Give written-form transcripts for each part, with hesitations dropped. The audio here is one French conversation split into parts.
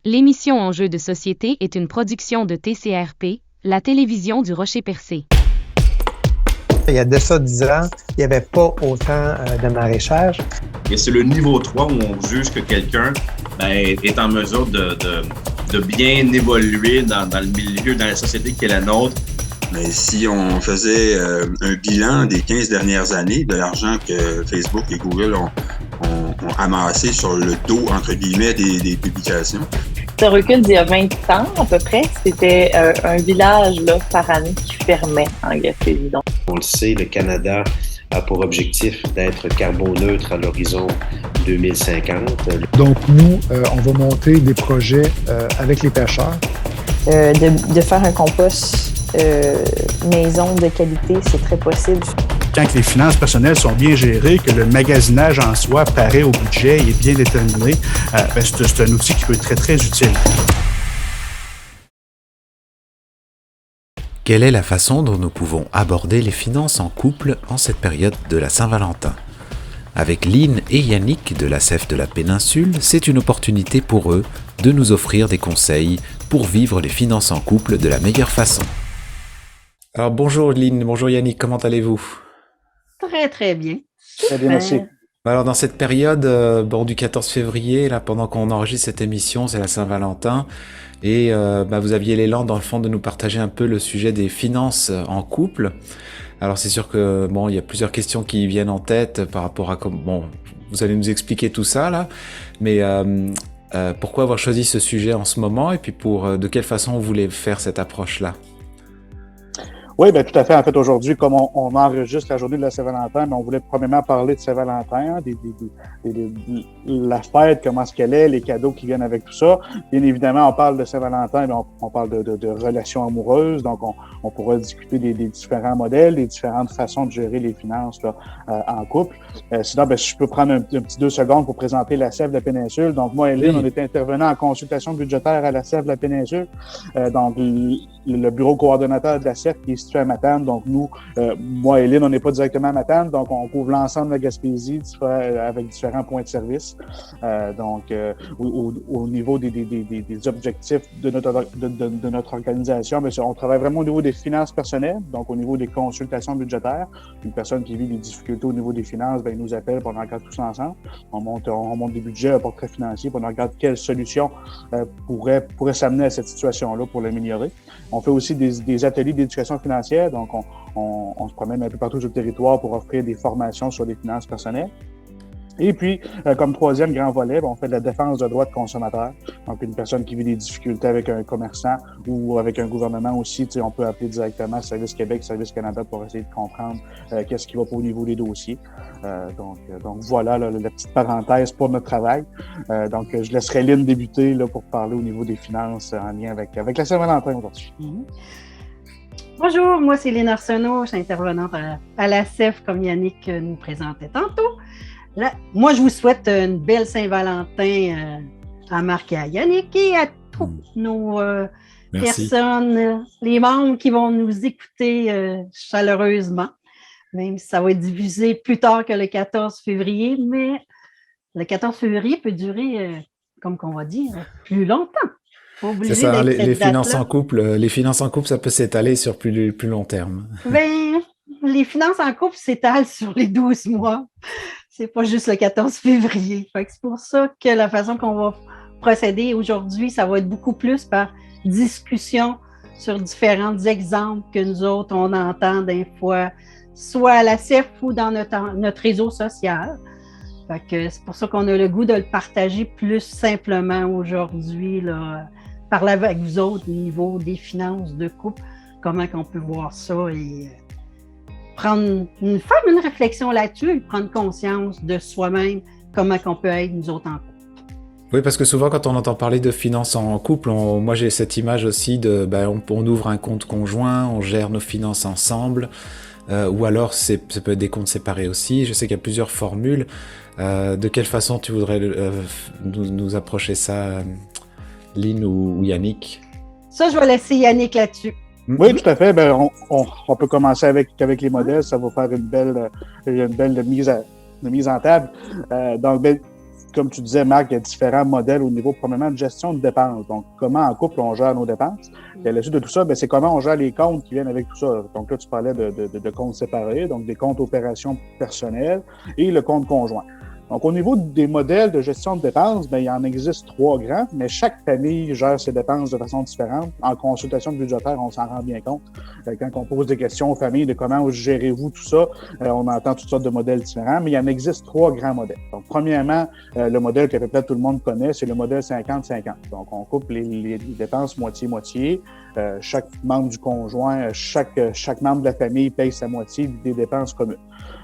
L'émission Enjeux de société est une production de TCRP, la télévision du Rocher-Percé. Il y a de ça 10 ans, il n'y avait pas autant de maraîchage. Et c'est le niveau 3 où on juge que quelqu'un est en mesure de bien évoluer dans le milieu, dans la société qui est la nôtre. Mais si on faisait un bilan des 15 dernières années de l'argent que Facebook et Google ont amassé sur le dos, entre guillemets, des publications. Ça recule d'il y a 20 ans à peu près. C'était un village là, par année qui fermait en Gaspésie. Donc. On le sait, le Canada a pour objectif d'être carboneutre à l'horizon 2050. Donc nous, on va monter des projets avec les pêcheurs. De faire un compost maison de qualité, c'est très possible. Quand les finances personnelles sont bien gérées, que le magasinage en soi paraît au budget et est bien déterminé, c'est un outil qui peut être très, très utile. Quelle est la façon dont nous pouvons aborder les finances en couple en cette période de la Saint-Valentin? Avec Lynn et Yannick de la CEF de la Péninsule, c'est une opportunité pour eux de nous offrir des conseils pour vivre les finances en couple de la meilleure façon. Alors bonjour Lynn, bonjour Yannick, comment allez-vous? Très, très bien. Très bien, merci. Alors dans cette période du 14 février, là, pendant qu'on enregistre cette émission, c'est la Saint-Valentin, et vous aviez l'élan dans le fond de nous partager un peu le sujet des finances en couple. Alors c'est sûr que il y a plusieurs questions qui viennent en tête par rapport à vous allez nous expliquer tout ça là, mais pourquoi avoir choisi ce sujet en ce moment et puis de quelle façon vous voulez faire cette approche-là? Oui, bien tout à fait. En fait, aujourd'hui, comme on enregistre la journée de la Saint-Valentin, on voulait premièrement parler de Saint-Valentin, la fête, comment est-ce qu'elle est, les cadeaux qui viennent avec tout ça. Bien évidemment, on parle de Saint-Valentin, mais on parle de relations amoureuses, donc on pourra discuter des différents modèles, des différentes façons de gérer les finances là, en couple. Sinon, si je peux prendre un petit 2 secondes pour présenter la CEF de la Péninsule. Donc, moi et Lynn, on était intervenants en consultation budgétaire à la CEF de la Péninsule. Donc, le bureau coordonnateur de la CEF qui est situé à Matane. Donc, nous, moi et Lynn, on n'est pas directement à Matane, donc on couvre l'ensemble de la Gaspésie avec différents points de service. Au niveau des objectifs de notre organisation, on travaille vraiment au niveau des finances personnelles, donc au niveau des consultations budgétaires. Une personne qui vit des difficultés au niveau des finances, il nous appelle, puis on regarde tous ensemble. On monte des budgets, un portrait financier, puis on regarde quelles solutions pourraient s'amener à cette situation-là pour l'améliorer. On fait aussi des ateliers d'éducation financière, donc on se promène un peu partout sur le territoire pour offrir des formations sur les finances personnelles. Et puis, comme troisième grand volet, on fait de la défense de droits de consommateurs. Donc, une personne qui vit des difficultés avec un commerçant ou avec un gouvernement aussi, on peut appeler directement Service Québec, Service Canada pour essayer de comprendre qu'est-ce qui va pas au niveau des dossiers. Donc voilà la petite parenthèse pour notre travail. Donc, je laisserai Lynn débuter là, pour parler au niveau des finances en lien avec la Saint-Valentin aujourd'hui. Bonjour, moi c'est Lynn Arsenault, je suis intervenante à la CEF comme Yannick nous présentait tantôt. Là, moi, je vous souhaite une belle Saint-Valentin à Marc et à Yannick et à toutes nos personnes, les membres qui vont nous écouter chaleureusement, même si ça va être diffusé plus tard que le 14 février, mais le 14 février peut durer, comme qu'on va dire, plus longtemps. C'est ça, les finances en couple, ça peut s'étaler sur plus long terme. Les finances en couple s'étalent sur les 12 mois. C'est pas juste le 14 février. Fait que c'est pour ça que la façon qu'on va procéder aujourd'hui, ça va être beaucoup plus par discussion sur différents exemples que nous autres, on entend des fois, soit à la CEF ou dans notre réseau social. Fait que c'est pour ça qu'on a le goût de le partager plus simplement aujourd'hui, là, parler avec vous autres au niveau des finances de couple, comment qu'on peut voir ça et faire une réflexion là-dessus, prendre conscience de soi-même, comment qu'on peut être nous autres en couple. Oui, parce que souvent quand on entend parler de finances en couple, moi j'ai cette image aussi on ouvre un compte conjoint, on gère nos finances ensemble, ou alors ça peut être des comptes séparés aussi. Je sais qu'il y a plusieurs formules. De quelle façon tu voudrais nous approcher ça, Lynn ou Yannick? Ça, je vais laisser Yannick là-dessus. Oui, tout à fait. On peut commencer avec les modèles. Ça va faire une belle mise en table. Donc, comme tu disais, Marc, il y a différents modèles au niveau, premièrement, de gestion de dépenses. Donc, comment en couple on gère nos dépenses. Et à la suite de tout ça, c'est comment on gère les comptes qui viennent avec tout ça. Donc là, tu parlais de comptes séparés, donc des comptes opérations personnelles et le compte conjoint. Donc, au niveau des modèles de gestion de dépenses, il y en existe 3 grands, mais chaque famille gère ses dépenses de façon différente. En consultation budgétaire, on s'en rend bien compte. Quand on pose des questions aux familles de comment gérez-vous tout ça, on entend toutes sortes de modèles différents, mais il en existe 3 grands modèles. Donc, premièrement, le modèle qu'à peu près tout le monde connaît, c'est le modèle 50-50. Donc, on coupe les dépenses moitié-moitié. Chaque membre du conjoint, chaque membre de la famille paye sa moitié des dépenses communes.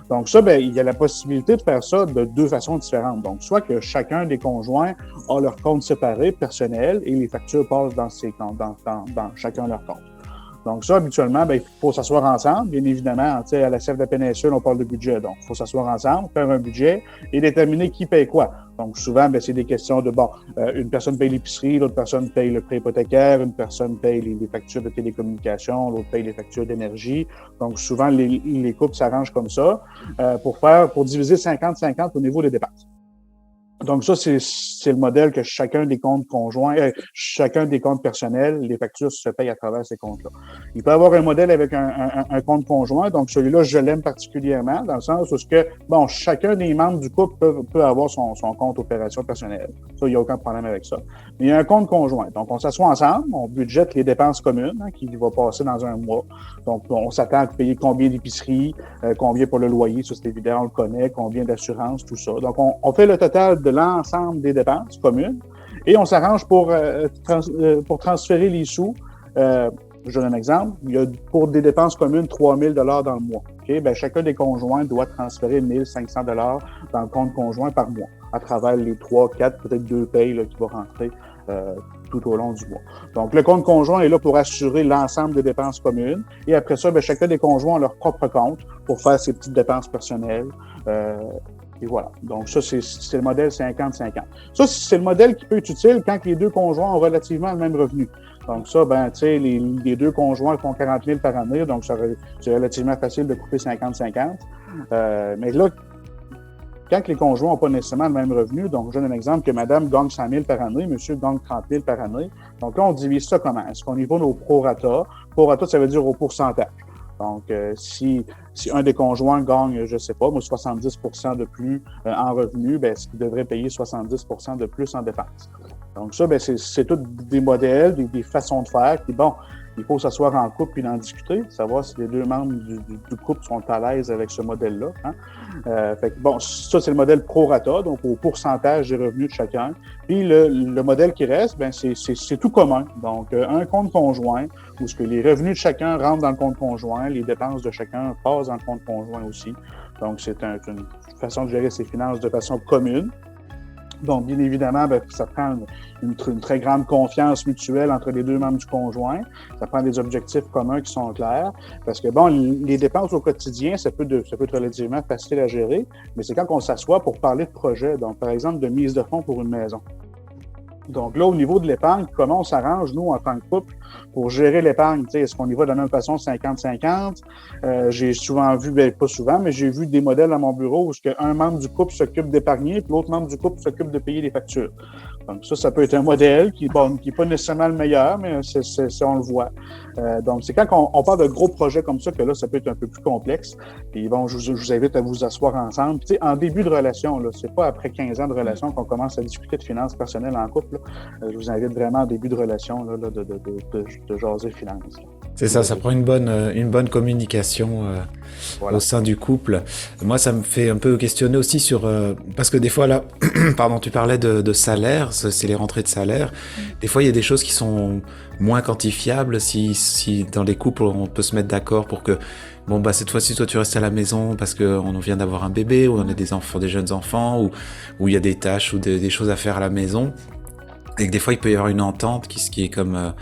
Donc ça, il y a la possibilité de faire ça de 2 façons différentes. Donc, soit que chacun des conjoints a leur compte séparé, personnel, et les factures passent dans ces comptes, dans chacun leur compte. Donc ça, habituellement, il faut s'asseoir ensemble. Bien évidemment, à la CF de la péninsule, on parle de budget. Donc, il faut s'asseoir ensemble, faire un budget et déterminer qui paye quoi. Donc, souvent, c'est des questions de, une personne paye l'épicerie, l'autre personne paye le prêt hypothécaire, une personne paye les factures de télécommunications, l'autre paye les factures d'énergie. Donc, souvent, les couples s'arrangent comme ça pour diviser 50-50 au niveau des dépenses. Donc ça, c'est le modèle que chacun des comptes conjoints, chacun des comptes personnels, les factures se payent à travers ces comptes-là. Il peut y avoir un modèle avec un compte conjoint, donc celui-là, je l'aime particulièrement, dans le sens où chacun des membres du couple peut avoir son compte opération personnelle. Ça, il n'y a aucun problème avec ça. Mais il y a un compte conjoint. Donc, on s'assoit ensemble, on budgète les dépenses communes qui vont passer dans un mois. Donc, on s'attend à payer combien d'épicerie, combien pour le loyer, ça c'est évident, on le connaît, combien d'assurance, tout ça. Donc, on fait le total de l'ensemble des dépenses communes et on s'arrange pour transférer les sous. Je donne un exemple. Il y a pour des dépenses communes 3 000 $ dans le mois. Okay? Chacun des conjoints doit transférer 1 500 $ dans le compte conjoint par mois à travers les 3, 4, peut-être 2 payes qui vont rentrer tout au long du mois. Donc, le compte conjoint est là pour assurer l'ensemble des dépenses communes et après ça, chacun des conjoints a leur propre compte pour faire ses petites dépenses personnelles. Et voilà. Donc, ça, c'est le modèle 50-50. Ça, c'est le modèle qui peut être utile quand les 2 conjoints ont relativement le même revenu. Donc, ça, les 2 conjoints font 40 000 par année, donc c'est relativement facile de couper 50-50. Mais là, quand les conjoints n'ont pas nécessairement le même revenu, donc je donne un exemple que madame gagne 100 000 par année, monsieur gagne 30 000 par année. Donc là, on divise ça comment? Est-ce qu'on y va au prorata? Prorata, ça veut dire au pourcentage. Donc, si un des conjoints gagne, je sais pas, 70% de plus en revenus, ce qu'il devrait payer 70% de plus en dépenses. Donc ça, c'est tous des modèles, des façons de faire qui, il faut s'asseoir en couple et en discuter, savoir si les 2 membres du couple sont à l'aise avec ce modèle-là. Ça, c'est le modèle prorata, donc au pourcentage des revenus de chacun. Puis le modèle qui reste, c'est tout commun. Donc, un compte conjoint, où ce que les revenus de chacun rentrent dans le compte conjoint, les dépenses de chacun passent dans le compte conjoint aussi. Donc, c'est une façon de gérer ses finances de façon commune. Donc, bien évidemment, ça prend une très grande confiance mutuelle entre les 2 membres du conjoint. Ça prend des objectifs communs qui sont clairs. Parce que, les dépenses au quotidien, ça peut être relativement facile à gérer, mais c'est quand on s'assoit pour parler de projet. Donc, par exemple, de mise de fonds pour une maison. Donc là, au niveau de l'épargne, comment on s'arrange, nous, en tant que couple, pour gérer l'épargne? Est-ce qu'on y va de la même façon 50-50? J'ai souvent vu, pas souvent, mais j'ai vu des modèles à mon bureau où un membre du couple s'occupe d'épargner, puis l'autre membre du couple s'occupe de payer les factures. Donc ça peut être un modèle qui est pas nécessairement le meilleur, mais on le voit. Donc c'est quand on parle de gros projets comme ça que là, ça peut être un peu plus complexe. Puis je vous invite à vous asseoir ensemble. En début de relation, là, c'est pas après 15 ans de relation qu'on commence à discuter de finances personnelles en couple. Je vous invite vraiment en début de relation là, de jaser finances. C'est ça, ça prend une bonne communication au sein du couple. Moi, ça me fait un peu questionner aussi sur... parce que des fois, là, pardon, tu parlais de salaire, c'est les rentrées de salaire. Des fois, il y a des choses qui sont moins quantifiables. Si dans les couples, on peut se mettre d'accord pour que, cette fois-ci, toi, tu restes à la maison parce qu'on vient d'avoir un bébé, ou on a des enfants, des jeunes enfants, ou il y a des tâches ou des choses à faire à la maison. Et que des fois, il peut y avoir une entente qui est comme...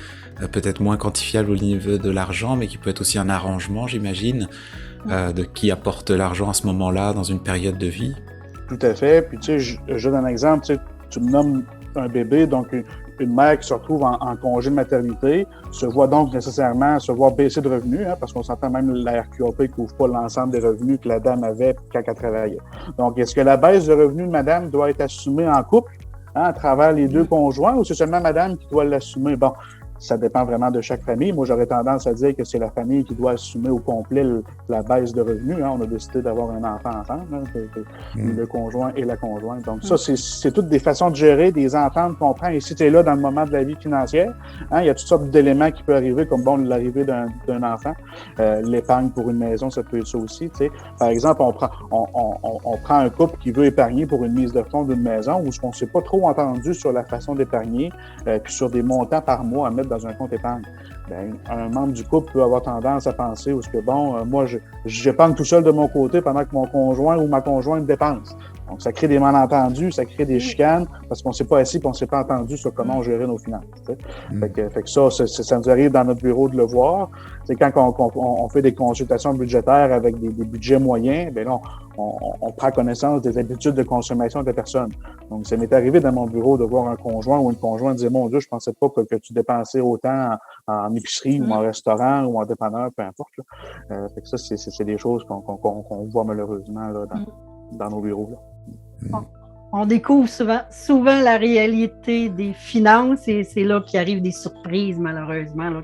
peut-être moins quantifiable au niveau de l'argent, mais qui peut être aussi un arrangement, j'imagine, de qui apporte l'argent à ce moment-là, dans une période de vie. Tout à fait. Puis, je donne un exemple. Tu me nommes un bébé, donc Une mère qui se retrouve en congé de maternité se voit donc nécessairement se voir baisser de revenus, parce qu'on s'entend même la RQAP ne couvre pas l'ensemble des revenus que la dame avait quand elle travaillait. Donc, est-ce que la baisse de revenus de madame doit être assumée en couple, à travers les deux conjoints, ou c'est seulement madame qui doit l'assumer? Bon, ça dépend vraiment de chaque famille. Moi, j'aurais tendance à dire que c'est la famille qui doit assumer au complet la baisse de revenus. On a décidé d'avoir un enfant ensemble, le conjoint et la conjointe. Donc ça, c'est toutes des façons de gérer, des ententes qu'on prend. Et si tu es là dans le moment de la vie financière, il y a toutes sortes d'éléments qui peuvent arriver, comme l'arrivée d'un enfant. L'épargne pour une maison, ça peut être ça aussi. T'sais. Par exemple, on prend un couple qui veut épargner pour une mise de fonds d'une maison où on ne s'est pas trop entendu sur la façon d'épargner, puis sur des montants par mois à mettre dans un compte épargne. Ben, un membre du couple peut avoir tendance à penser moi, j'épargne tout seul de mon côté pendant que mon conjoint ou ma conjointe dépense. Donc, ça crée des malentendus, ça crée des chicanes parce qu'on ne s'est pas assis et on ne s'est pas entendu sur comment gérer nos finances. Fait que ça nous arrive dans notre bureau de le voir. C'est quand on fait des consultations budgétaires avec des budgets moyens, ben là, on prend connaissance des habitudes de consommation de la personne. Donc, ça m'est arrivé dans mon bureau de voir un conjoint ou une conjointe dire « Mon Dieu, je pensais pas que tu dépensais autant en épicerie ou en restaurant ou en dépanneur, peu importe. » Fait que ça, c'est des choses qu'on voit malheureusement là, dans nos bureaux. Là. On découvre souvent la réalité des finances et c'est là qu'il arrive des surprises, malheureusement, là,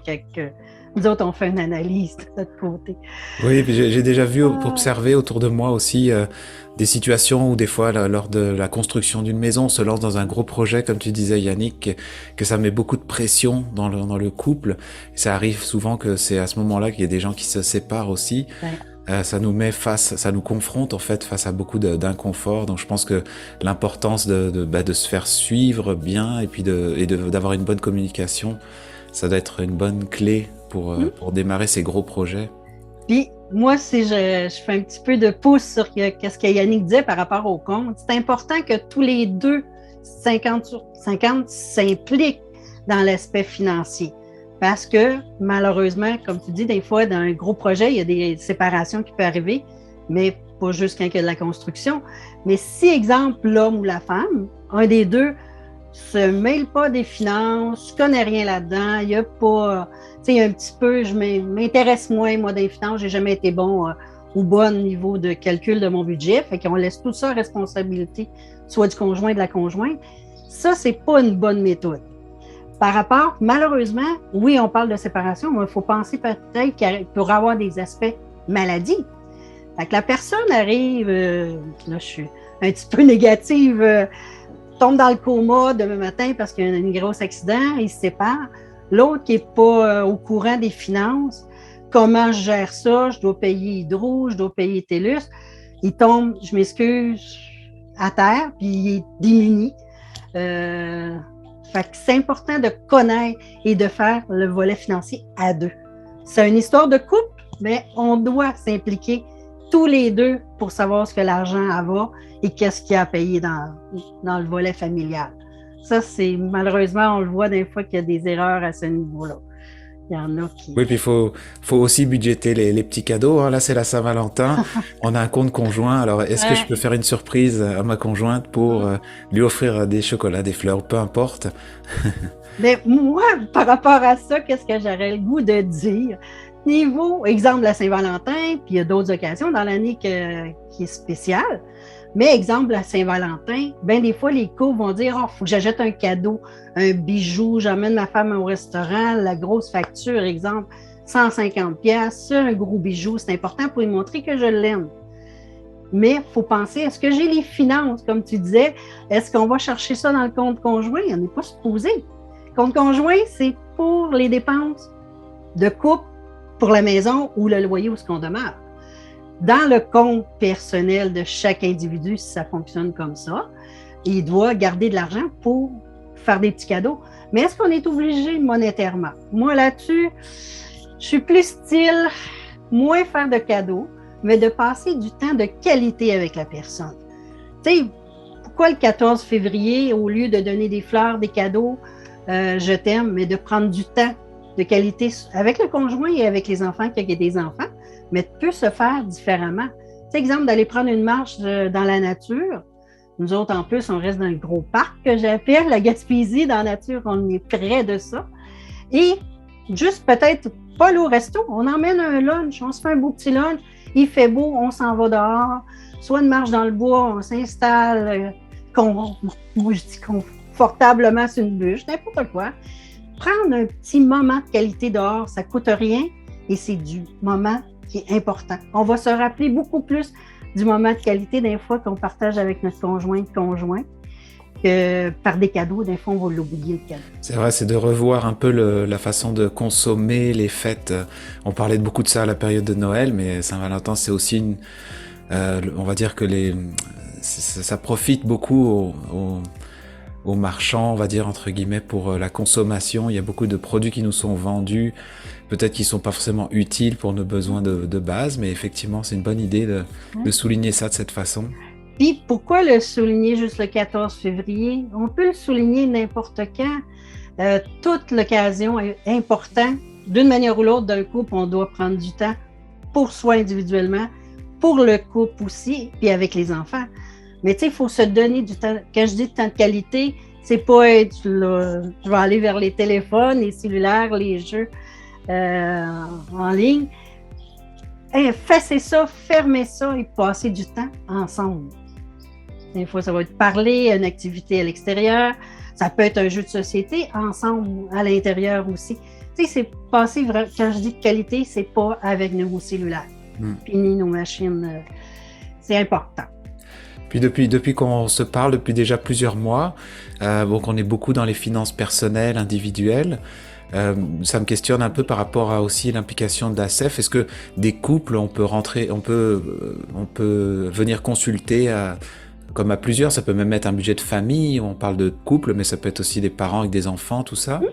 nous autres, on fait une analyse de notre côté. Oui, puis j'ai déjà vu observer autour de moi aussi des situations où des fois, lors de la construction d'une maison, on se lance dans un gros projet, comme tu disais Yannick, que ça met beaucoup de pression dans le couple. Et ça arrive souvent que c'est à ce moment-là qu'il y a des gens qui se séparent aussi. Ouais. Ça nous met ça nous confronte en fait face à beaucoup d'inconfort. Donc je pense que l'importance de se faire suivre bien et puis d'avoir une bonne communication, ça doit être une bonne clé pour démarrer ces gros projets. Puis moi, si je fais un petit peu de pouce sur ce que Yannick disait par rapport au compte, c'est important que tous les deux, 50/50, s'impliquent dans l'aspect financier. Parce que, malheureusement, comme tu dis, des fois, dans un gros projet, il y a des séparations qui peuvent arriver, mais pas juste quand il y a de la construction. Mais si, exemple, l'homme ou la femme, un des deux se mêle pas des finances, ne connaît rien là-dedans, il y a pas, tu sais, un petit peu, je m'intéresse moins, moi, des finances, j'ai jamais été bon ou bonne au niveau de calcul de mon budget, fait qu'on laisse tout ça à responsabilité, soit du conjoint ou de la conjointe. Ça, c'est pas une bonne méthode. Par rapport, malheureusement, oui, on parle de séparation, mais il faut penser peut-être qu'il pourrait avoir des aspects maladie. Fait que la personne arrive, là, je suis un petit peu négative, tombe dans le coma demain matin parce qu'il y a un gros accident, il se sépare. L'autre qui n'est pas au courant des finances, comment je gère ça, je dois payer Hydro, je dois payer TELUS, il tombe, je m'excuse, à terre, puis il est démuni. Fait que c'est important de connaître et de faire le volet financier à deux. C'est une histoire de couple, mais on doit s'impliquer tous les deux pour savoir ce que l'argent va et qu'est-ce qu'il y a à payer dans le volet familial. Ça, c'est malheureusement, on le voit des fois qu'il y a des erreurs à ce niveau-là. Il y en a qui... Oui, puis il faut aussi budgéter les petits cadeaux. Hein. Là, c'est la Saint-Valentin. On a un compte conjoint. Alors, est-ce que je peux faire une surprise à ma conjointe pour lui offrir des chocolats, des fleurs, peu importe? Mais moi, par rapport à ça, qu'est-ce que j'aurais le goût de dire? Niveau, exemple, la Saint-Valentin, puis il y a d'autres occasions dans l'année qui est spéciale. Mais exemple, la Saint-Valentin, bien des fois, les couples vont dire « Oh, il faut que j'achète un cadeau, un bijou, j'emmène ma femme au restaurant, la grosse facture, exemple, 150$, c'est un gros bijou, c'est important pour lui montrer que je l'aime. » Mais il faut penser, est-ce que j'ai les finances, comme tu disais, est-ce qu'on va chercher ça dans le compte conjoint? On n'est pas supposé. Le compte conjoint, c'est pour les dépenses de couple, pour la maison ou le loyer où ce qu'on demeure. Dans le compte personnel de chaque individu, si ça fonctionne comme ça, il doit garder de l'argent pour faire des petits cadeaux. Mais est-ce qu'on est obligé monétairement? Moi, là-dessus, je suis plus style, moins faire de cadeaux, mais de passer du temps de qualité avec la personne. Tu sais, pourquoi le 14 février, au lieu de donner des fleurs, des cadeaux, je t'aime, mais de prendre du temps de qualité avec le conjoint et avec les enfants, qu'il y a des enfants, mais peut se faire différemment. C'est exemple d'aller prendre une marche dans la nature, Nous autres, en plus, on reste dans le gros parc que j'appelle la Gaspésie. Dans la nature, on est près de ça. Et juste peut-être pas aller au resto, on emmène un lunch, on se fait un beau petit lunch, il fait beau, on s'en va dehors, soit une marche dans le bois, on s'installe, moi je dis confortablement sur une bûche, n'importe quoi. Prendre un petit moment de qualité dehors, ça ne coûte rien et c'est du moment qui est important. On va se rappeler beaucoup plus du moment de qualité des fois qu'on partage avec notre conjoint. Par des cadeaux, des fois, on va l'oublier, le cadeau. C'est vrai, c'est de revoir un peu la façon de consommer les fêtes. On parlait beaucoup de ça à la période de Noël, mais Saint-Valentin, c'est aussi on va dire que ça profite beaucoup aux marchands, on va dire, entre guillemets, pour la consommation. Il y a beaucoup de produits qui nous sont vendus, peut-être qu'ils ne sont pas forcément utiles pour nos besoins de base, mais effectivement, c'est une bonne idée de souligner ça de cette façon. Puis, pourquoi le souligner juste le 14 février? On peut le souligner n'importe quand. Toute l'occasion est importante. D'une manière ou l'autre, d'un couple, on doit prendre du temps pour soi individuellement, pour le couple aussi, puis avec les enfants. Mais tu sais, il faut se donner du temps. Quand je dis temps de qualité, c'est pas être là, je vais aller vers les téléphones, les cellulaires, les jeux en ligne. Effacez ça, fermez ça et passez du temps ensemble. Des fois, ça va être parler, une activité à l'extérieur. Ça peut être un jeu de société ensemble, à l'intérieur aussi. Tu sais, c'est passer, quand je dis de qualité, c'est pas avec nos cellulaires, puis ni nos machines. C'est important. Puis depuis qu'on se parle, depuis déjà plusieurs mois, donc on est beaucoup dans les finances personnelles, individuelles. Ça me questionne un peu par rapport à aussi l'implication de l'ACEF. Est-ce que des couples, on peut venir consulter comme à plusieurs, ça peut même être un budget de famille, on parle de couple, mais ça peut être aussi des parents avec des enfants, tout ça? Oui.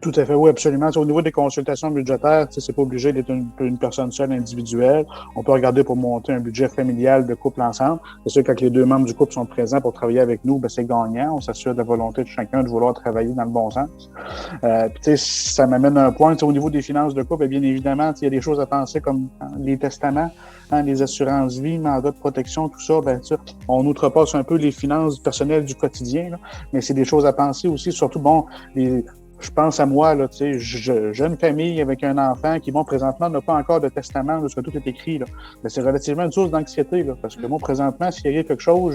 Tout à fait, oui, absolument. Au niveau des consultations budgétaires, c'est pas obligé d'être une personne seule individuelle. On peut regarder pour monter un budget familial de couple ensemble. C'est sûr que quand les deux membres du couple sont présents pour travailler avec nous, c'est gagnant. On s'assure de la volonté de chacun de vouloir travailler dans le bon sens. Ça m'amène à un point. Au niveau des finances de couple, bien évidemment, il y a des choses à penser comme les testaments, les assurances-vie, mandat de protection, tout ça. On outrepasse un peu les finances personnelles du quotidien, là, mais c'est des choses à penser aussi, surtout, je pense à moi, là, jeune famille avec un enfant qui, présentement, n'a pas encore de testament où tout est écrit. Là. Mais c'est relativement une source d'anxiété, là, parce que moi, présentement, s'il y a quelque chose,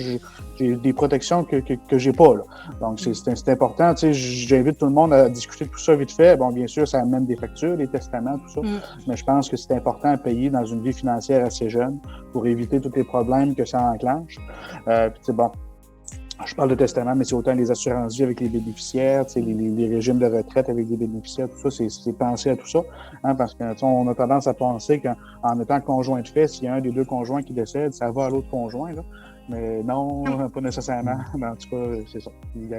j'ai des protections que j'ai pas. Là. Donc, c'est important. J'invite tout le monde à discuter de tout ça vite fait. Bon, bien sûr, ça amène des factures, des testaments, tout ça. Mais je pense que c'est important à payer dans une vie financière assez jeune pour éviter tous les problèmes que ça enclenche. Je parle de testament, mais c'est autant les assurances-vie avec les bénéficiaires, les régimes de retraite avec les bénéficiaires, tout ça, c'est penser à tout ça. Parce qu'on a tendance à penser qu'en étant conjoint de fait, s'il y a un des deux conjoints qui décède, ça va à l'autre conjoint. Là. Mais non, pas nécessairement. Mais en tout cas, c'est ça.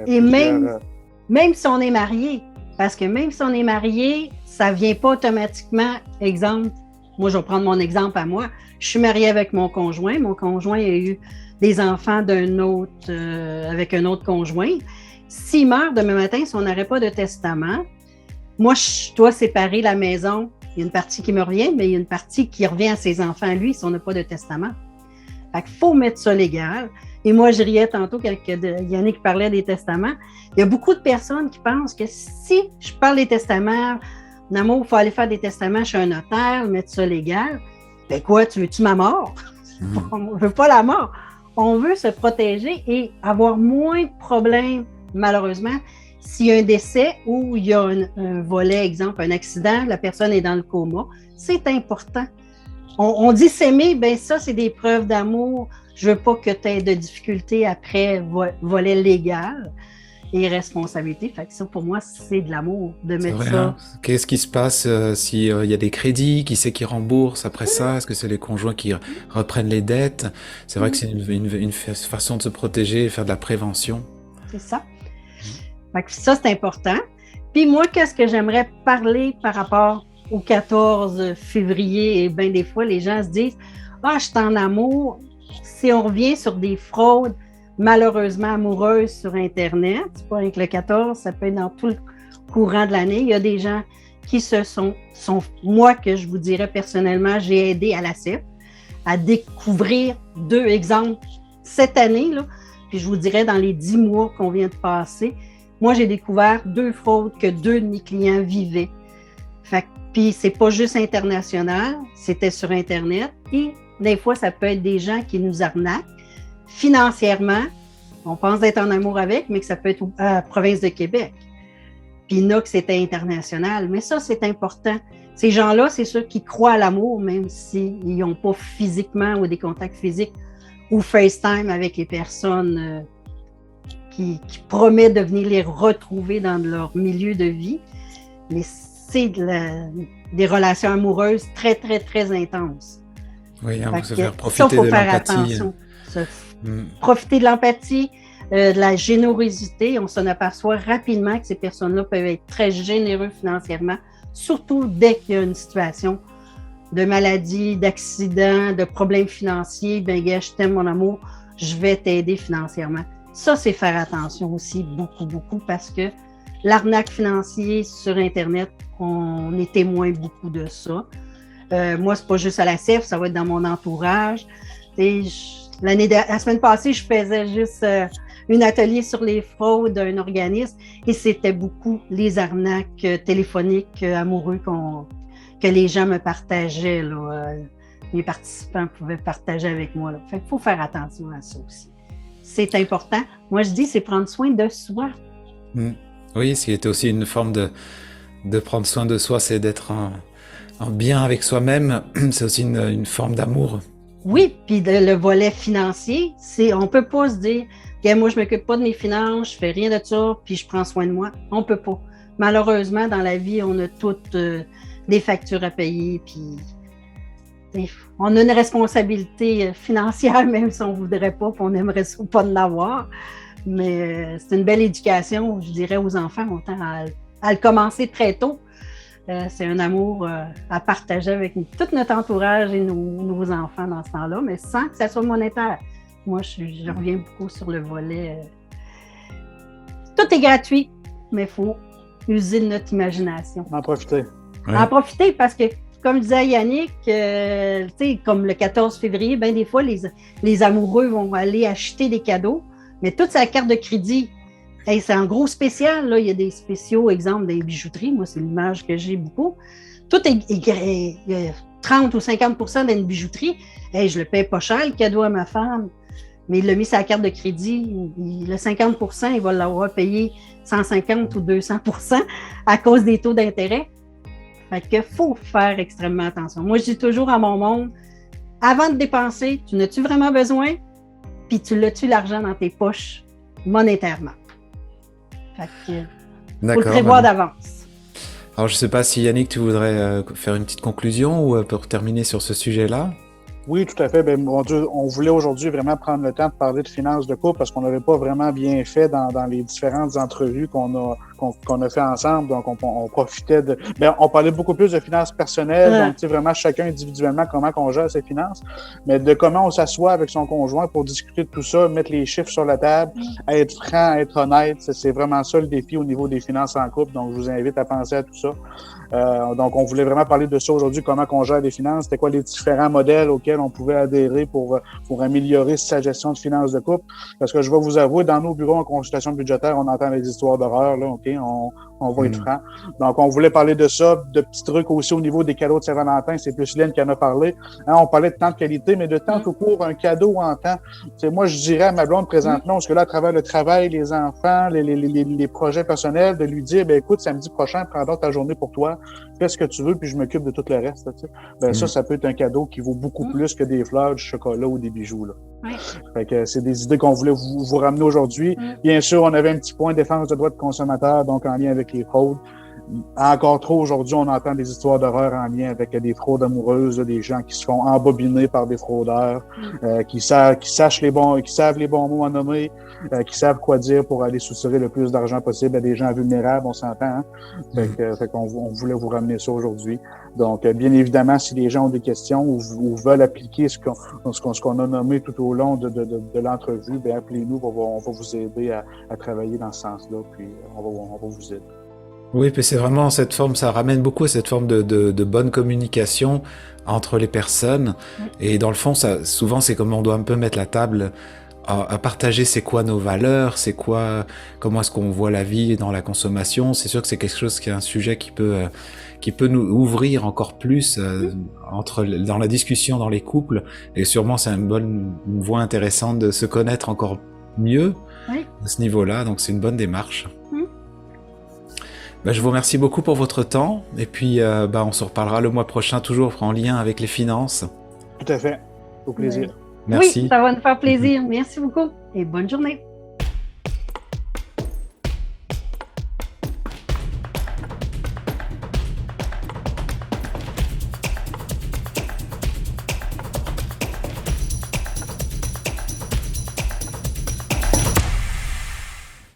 Et même si on est marié, parce que même si on est marié, ça ne vient pas automatiquement. Exemple, moi, je vais prendre mon exemple à moi. Je suis mariée avec mon conjoint. Mon conjoint a eu des enfants avec un autre conjoint. S'il meurt demain matin, si on n'aurait pas de testament, moi, je dois séparer la maison. Il y a une partie qui me revient, mais il y a une partie qui revient à ses enfants, lui, si on n'a pas de testament. Fait qu'il faut mettre ça légal. Et moi, je riais tantôt, Yannick parlait des testaments. Il y a beaucoup de personnes qui pensent que si je parle des testaments, il faut aller faire des testaments chez un notaire, mettre ça légal. Ben quoi, tu veux-tu ma mort? On ne veut pas la mort. On veut se protéger et avoir moins de problèmes, malheureusement, s'il y a un décès ou il y a un volet, exemple, un accident, la personne est dans le coma. C'est important. On dit s'aimer, bien ça, c'est des preuves d'amour. Je ne veux pas que tu aies de difficultés après volet légal et responsabilité. Fait que ça, pour moi, c'est de l'amour de mettre ça. Hein? Qu'est-ce qui se passe s'il y a des crédits? Qui c'est qui rembourse après ça? Est-ce que c'est les conjoints qui reprennent les dettes? C'est vrai que c'est une façon de se protéger et faire de la prévention. C'est ça. Fait que ça, c'est important. Puis moi, qu'est-ce que j'aimerais parler par rapport au 14 février? Et bien des fois, les gens se disent « Ah, je suis en amour ». Si on revient sur des fraudes malheureusement amoureuses sur Internet, c'est pas avec le 14, ça peut être dans tout le courant de l'année. Il y a des gens qui sont moi, que je vous dirais personnellement, j'ai aidé à l'ACEF à découvrir 2 exemples cette année, là, puis je vous dirais dans les 10 mois qu'on vient de passer, moi, j'ai découvert 2 fraudes que 2 de mes clients vivaient. Puis c'est pas juste international, c'était sur Internet. Et des fois, ça peut être des gens qui nous arnaquent financièrement. On pense d'être en amour avec, mais que ça peut être à la province de Québec. Puis il y en a que c'était international. Mais ça, c'est important. Ces gens-là, c'est ceux qui croient à l'amour, même s'ils n'ont pas physiquement ou des contacts physiques ou FaceTime avec les personnes qui promettent de venir les retrouver dans leur milieu de vie. Mais c'est des relations amoureuses très, très, très intenses. Oui, hein, se faire profiter ça, il faut de faire l'empathie. attention. Profiter de l'empathie, de la générosité. On s'en aperçoit rapidement que ces personnes-là peuvent être très généreux financièrement, surtout dès qu'il y a une situation de maladie, d'accident, de problèmes financiers. Ben, gars, je t'aime, mon amour, je vais t'aider financièrement. Ça, c'est faire attention aussi, beaucoup, beaucoup, parce que l'arnaque financière sur Internet, on est témoin beaucoup de ça. Moi, c'est pas juste à la CEF, ça va être dans mon entourage. La semaine passée, je faisais juste un atelier sur les fraudes d'un organisme et c'était beaucoup les arnaques téléphoniques amoureux que les gens me partageaient. Là, les participants pouvaient partager avec moi. Là. Fait qu'il faut faire attention à ça aussi. C'est important. Moi, je dis, c'est prendre soin de soi. Oui, ce qui était aussi une forme de prendre soin de soi, c'est d'être en bien avec soi-même. C'est aussi une forme d'amour. Oui, puis le volet financier, on peut pas se dire moi, je m'occupe pas de mes finances, je fais rien de ça, puis je prends soin de moi. On peut pas. Malheureusement, dans la vie, on a toutes des factures à payer, puis on a une responsabilité financière, même si on voudrait pas, puis on aimerait ça pas de l'avoir. Mais c'est une belle éducation, je dirais, aux enfants. On tend à le commencer très tôt. C'est un amour à partager avec tout notre entourage et nos enfants dans ce temps-là, mais sans que ça soit monétaire. Moi, je reviens beaucoup sur le volet. Tout est gratuit, mais il faut user de notre imagination. En profiter. Ouais. En profiter parce que, comme disait Yannick, comme le 14 février, bien des fois, les amoureux vont aller acheter des cadeaux, mais toute sa carte de crédit, c'est en gros spécial. Là. Il y a des spéciaux, exemple, des bijouteries. Moi, c'est l'image que j'ai beaucoup. Tout est 30 ou 50 % d'une bijouterie. Je le paye pas cher, le cadeau à ma femme. Mais il l'a mis sur la carte de crédit. Le 50 % il va l'avoir payé 150 ou 200 % à cause des taux d'intérêt. Fait que faut faire extrêmement attention. Moi, je dis toujours à mon monde, avant de dépenser, tu n'as-tu vraiment besoin? Puis tu l'as-tu l'argent dans tes poches monétairement? Fait que, faut le prévoir d'avance. Alors, je ne sais pas si Yannick, tu voudrais faire une petite conclusion ou pour terminer sur ce sujet-là? Oui, tout à fait. Ben, on voulait aujourd'hui vraiment prendre le temps de parler de finances de couple parce qu'on n'avait pas vraiment bien fait dans les différentes entrevues qu'on a fait ensemble. Donc, on profitait de... on parlait beaucoup plus de finances personnelles. Donc, tu sais, vraiment chacun individuellement comment on gère ses finances. Mais de comment on s'assoit avec son conjoint pour discuter de tout ça, mettre les chiffres sur la table, être franc, être honnête. C'est vraiment ça le défi au niveau des finances en couple. Donc, je vous invite à penser à tout ça. Donc, on voulait vraiment parler de ça aujourd'hui, comment on gère les finances, c'était quoi les différents modèles auxquels on pouvait adhérer pour améliorer sa gestion de finances de couple. Parce que je vais vous avouer, dans nos bureaux en consultation budgétaire, on entend des histoires d'horreur, là, OK? On va être franc. Donc, on voulait parler de ça, de petits trucs aussi au niveau des cadeaux de Saint-Valentin. C'est plus Lynn qui en a parlé. Hein, on parlait de temps de qualité, mais de temps tout court, un cadeau en temps. C'est moi, je dirais à ma blonde présentement, parce que là, à travers le travail, les enfants, les projets personnels, de lui dire, écoute, samedi prochain, prends donc ta journée pour toi. Fais ce que tu veux, puis je m'occupe de tout le reste. Tu sais. Ça peut être un cadeau qui vaut beaucoup plus que des fleurs, du chocolat ou des bijoux. Là. Fait que c'est des idées qu'on voulait vous ramener aujourd'hui. Bien sûr, on avait un petit point défense de droits de consommateurs, donc en lien avec les fraudes. Encore trop aujourd'hui, on entend des histoires d'horreur en lien avec des fraudes amoureuses, des gens qui se font embobiner par des fraudeurs, qui savent les bons mots à nommer, qui savent quoi dire pour aller soutirer le plus d'argent possible à des gens vulnérables, on s'entend. Hein? Fait qu'on voulait vous ramener ça aujourd'hui. Donc, bien évidemment, si les gens ont des questions ou veulent appliquer ce qu'on a nommé tout au long de l'entrevue, appelez-nous, on va vous aider à travailler dans ce sens-là, puis on va vous aider. Oui, puis c'est vraiment cette forme, ça ramène beaucoup à cette forme de bonne communication entre les personnes. Et dans le fond, souvent, c'est comme on doit un peu mettre la table à partager c'est quoi nos valeurs, comment est-ce qu'on voit la vie dans la consommation. C'est sûr que c'est quelque chose qui est un sujet qui peut nous ouvrir encore plus dans la discussion dans les couples, et sûrement c'est une voie intéressante de se connaître encore mieux à ce niveau-là, donc c'est une bonne démarche. Je vous remercie beaucoup pour votre temps, et puis on se reparlera le mois prochain, toujours en lien avec les finances. Tout à fait, au plaisir. Merci. Oui, ça va nous faire plaisir. Merci beaucoup et bonne journée.